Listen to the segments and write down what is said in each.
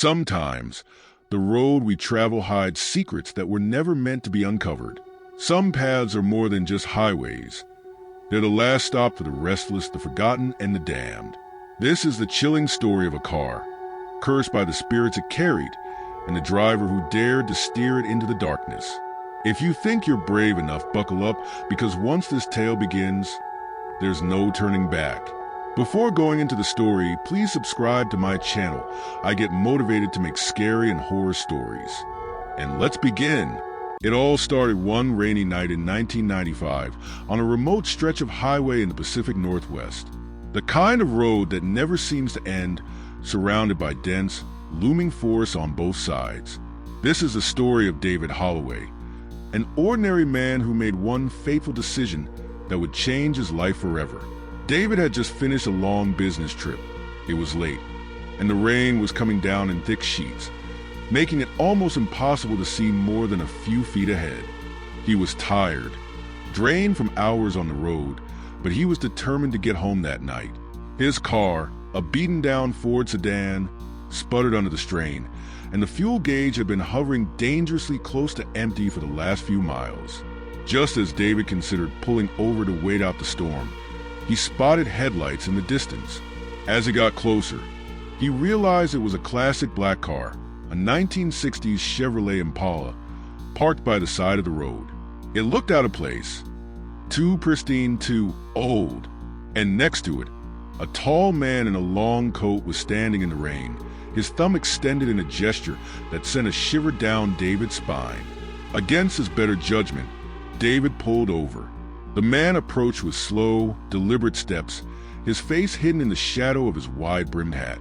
Sometimes, the road we travel hides secrets that were never meant to be uncovered. Some paths are more than just highways. They're the last stop for the restless, the forgotten, and the damned. This is the chilling story of a car, cursed by the spirits it carried, and the driver who dared to steer it into the darkness. If you think you're brave enough, buckle up, because once this tale begins, there's no turning back. Before going into the story, please subscribe to my channel. I get motivated to make scary and horror stories. And let's begin. It all started one rainy night in 1995 on a remote stretch of highway in the Pacific Northwest. The kind of road that never seems to end, surrounded by dense, looming forests on both sides. This is the story of David Holloway, an ordinary man who made one fateful decision that would change his life forever. David had just finished a long business trip. It was late, and the rain was coming down in thick sheets, making it almost impossible to see more than a few feet ahead. He was tired, drained from hours on the road, but he was determined to get home that night. His car, a beaten-down Ford sedan, sputtered under the strain, and the fuel gauge had been hovering dangerously close to empty for the last few miles. Just as David considered pulling over to wait out the storm, he spotted headlights in the distance. As he got closer, he realized it was a classic black car, a 1960s Chevrolet Impala, parked by the side of the road. It looked out of place, too pristine, too old, and next to it, a tall man in a long coat was standing in the rain, his thumb extended in a gesture that sent a shiver down David's spine. Against his better judgment, David pulled over. The man approached with slow, deliberate steps, his face hidden in the shadow of his wide-brimmed hat.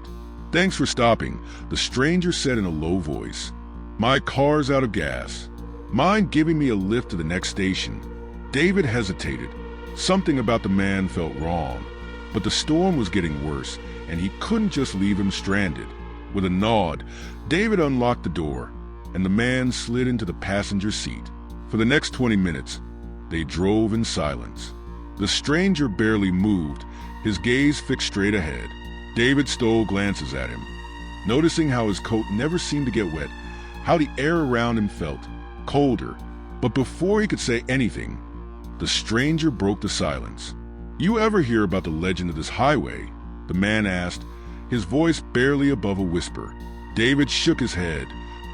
"Thanks for stopping," the stranger said in a low voice. "My car's out of gas. Mind giving me a lift to the next station?" David hesitated. Something about the man felt wrong, but the storm was getting worse, and he couldn't just leave him stranded. With a nod, David unlocked the door, and the man slid into the passenger seat. For the next 20 minutes, they drove in silence. The stranger barely moved, his gaze fixed straight ahead. David stole glances at him, noticing how his coat never seemed to get wet, how the air around him felt colder. But before he could say anything, the stranger broke the silence. "You ever hear about the legend of this highway?" the man asked, his voice barely above a whisper. David shook his head,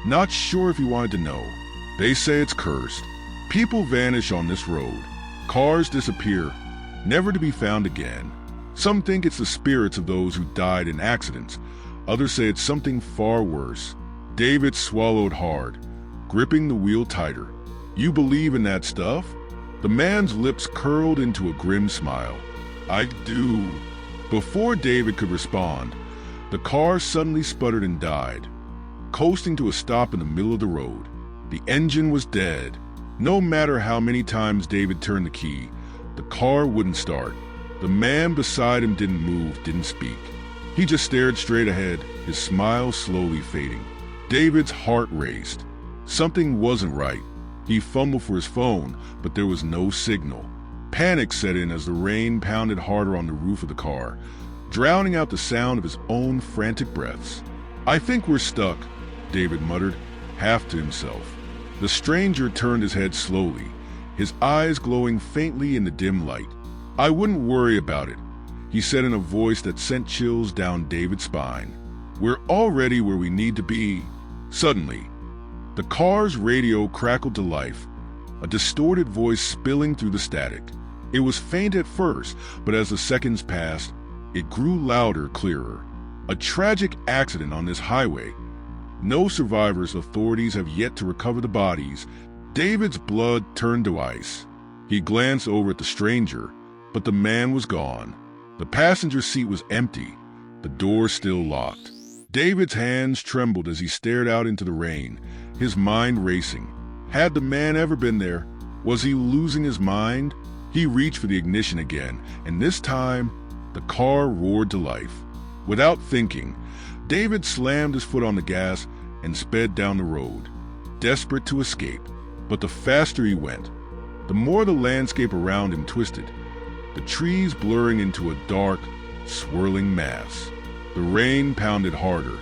not sure if he wanted to know. "They say it's cursed. People vanish on this road. Cars disappear, never to be found again. Some think it's the spirits of those who died in accidents. Others say it's something far worse." David swallowed hard, gripping the wheel tighter. "You believe in that stuff?" The man's lips curled into a grim smile. "I do." Before David could respond, the car suddenly sputtered and died, coasting to a stop in the middle of the road. The engine was dead. No matter how many times David turned the key, the car wouldn't start. The man beside him didn't move, didn't speak. He just stared straight ahead, his smile slowly fading. David's heart raced. Something wasn't right. He fumbled for his phone, but there was no signal. Panic set in as the rain pounded harder on the roof of the car, drowning out the sound of his own frantic breaths. "I think we're stuck," David muttered, half to himself. The stranger turned his head slowly, his eyes glowing faintly in the dim light. "I wouldn't worry about it," he said in a voice that sent chills down David's spine. "We're already where we need to be." Suddenly, the car's radio crackled to life, a distorted voice spilling through the static. It was faint at first, but as the seconds passed, it grew louder, clearer. "A tragic accident on this highway. No survivors. Authorities have yet to recover the bodies." David's blood turned to ice. He glanced over at the stranger, but the man was gone. The passenger seat was empty, the door still locked. David's hands trembled as he stared out into the rain, his mind racing. Had the man ever been there? Was he losing his mind? He reached for the ignition again, and this time, the car roared to life. Without thinking, David slammed his foot on the gas and sped down the road, desperate to escape. But the faster he went, the more the landscape around him twisted, the trees blurring into a dark, swirling mass. The rain pounded harder,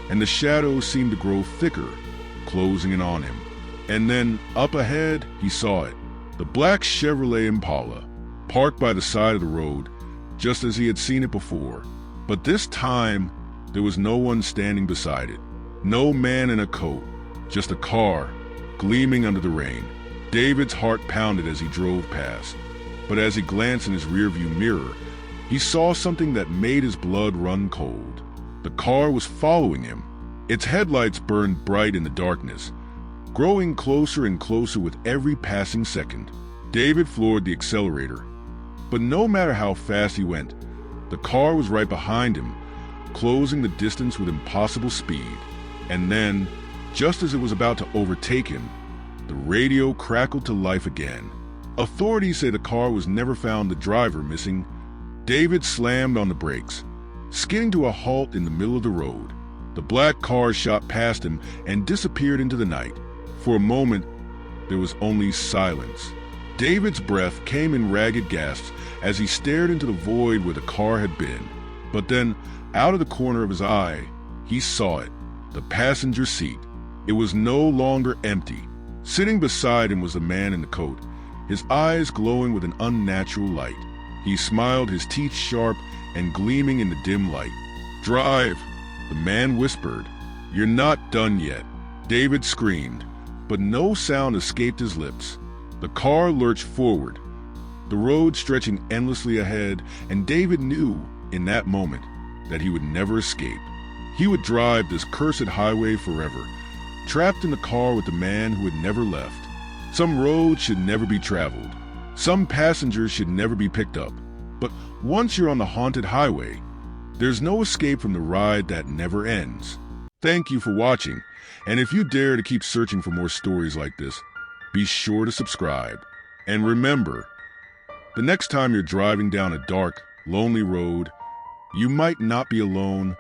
and the shadows seemed to grow thicker, closing in on him. And then, up ahead, he saw it. The black Chevrolet Impala, parked by the side of the road, just as he had seen it before. But this time, there was no one standing beside it. No man in a coat, just a car, gleaming under the rain. David's heart pounded as he drove past. But as he glanced in his rearview mirror, he saw something that made his blood run cold. The car was following him. Its headlights burned bright in the darkness, growing closer and closer with every passing second. David floored the accelerator, but no matter how fast he went, the car was right behind him, closing the distance with impossible speed. And then, just as it was about to overtake him, the radio crackled to life again. Authorities say the car was never found, the driver missing. David slammed on the brakes, skidding to a halt in the middle of the road. The black car shot past him and disappeared into the night. For a moment, there was only silence. David's breath came in ragged gasps as he stared into the void where the car had been. But then, out of the corner of his eye, he saw it, the passenger seat. It was no longer empty. Sitting beside him was the man in the coat, his eyes glowing with an unnatural light. He smiled, his teeth sharp and gleaming in the dim light. "Drive," the man whispered. "You're not done yet." David screamed, but no sound escaped his lips. The car lurched forward, the road stretching endlessly ahead, and David knew in that moment that he would never escape. He would drive this cursed highway forever, trapped in the car with the man who had never left. Some roads should never be traveled. Some passengers should never be picked up. But once you're on the haunted highway, there's no escape from the ride that never ends. Thank you for watching, and if you dare to keep searching for more stories like this, be sure to subscribe. And remember, the next time you're driving down a dark, lonely road, you might not be alone.